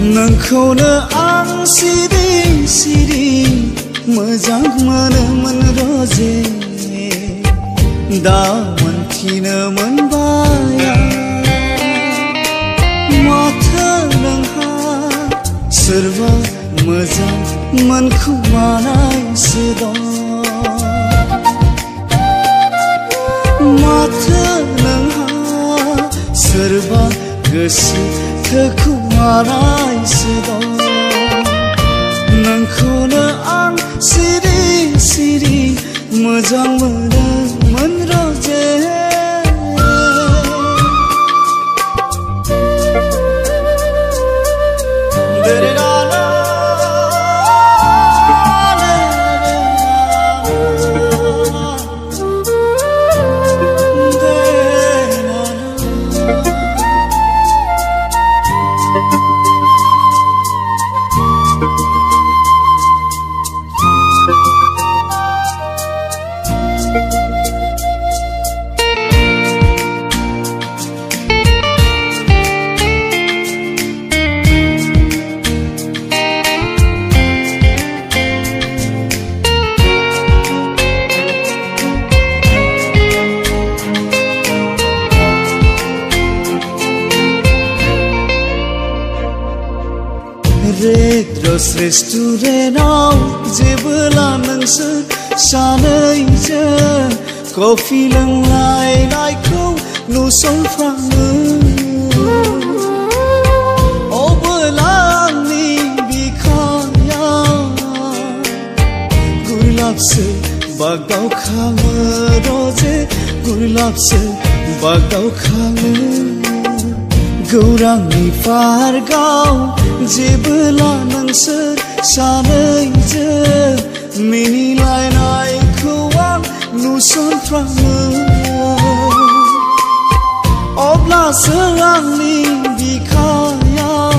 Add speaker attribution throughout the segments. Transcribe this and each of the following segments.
Speaker 1: नोंखौनो आं सिरि सिरि मोजां मोनोमोन रजे दा मोनथिनो मोनबाय माथो नोंहा सोरबा मोजां मोनखुमानायसो दं माथो नोंहा सोरबा गोसो थोखुमानायसो दं नोंखौनो आं सिरि सिरि मोजां मोनोमोन रजे रेड्रस रेस्टुरेन्टआव जेबोला नोंसोर सानैजों कफि लोंलायनायखौ नुसनफ्राङो अबोला आंनि बिखायाव गुलाबसो बागदावखाङो रजे गुलाबसो बागदावखाङो गौरांनि पार्कआव जेबोला नोंसोर सानैजों मिनिलायनायखौ आं नुसनफ्राङो अब्लासो आंनि बिखायाव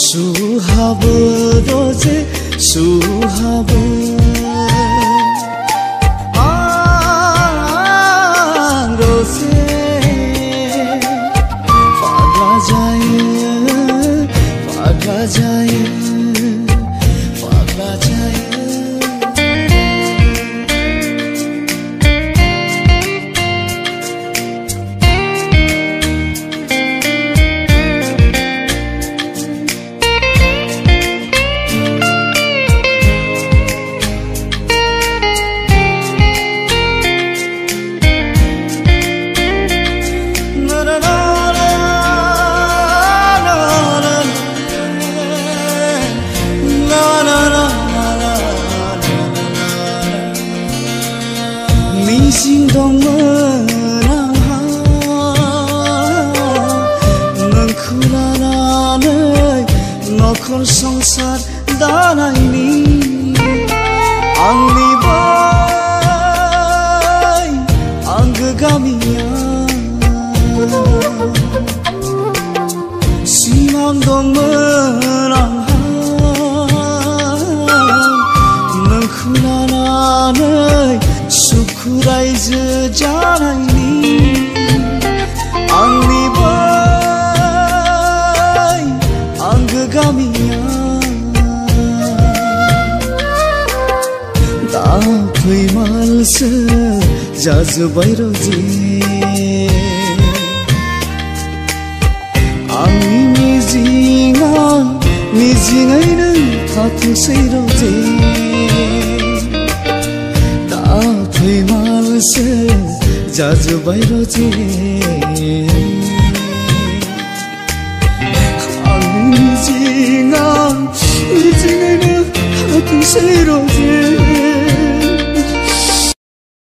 Speaker 1: सुहाबो रजे सुहाबो आं रजे पागला जायो पागला जायो मिजिं दंमोन आंहा नोंखौ लानानै नखर संसार दानायनि आंनि बै आंगो गामियाव सिमां दंमोन आंहा नोंखौ लानानै सुखु रायजो जानायनि आंनि बै आंगो गामियाव दा फैमालसो जाजोब्बाय रजे आंनि मिजिङा मिजिङैनो थाथोंसै रजे फैमालसो जाजोब्बाय रजे आंनि मिजिङा मिजिङैनो थाथोंसै रजे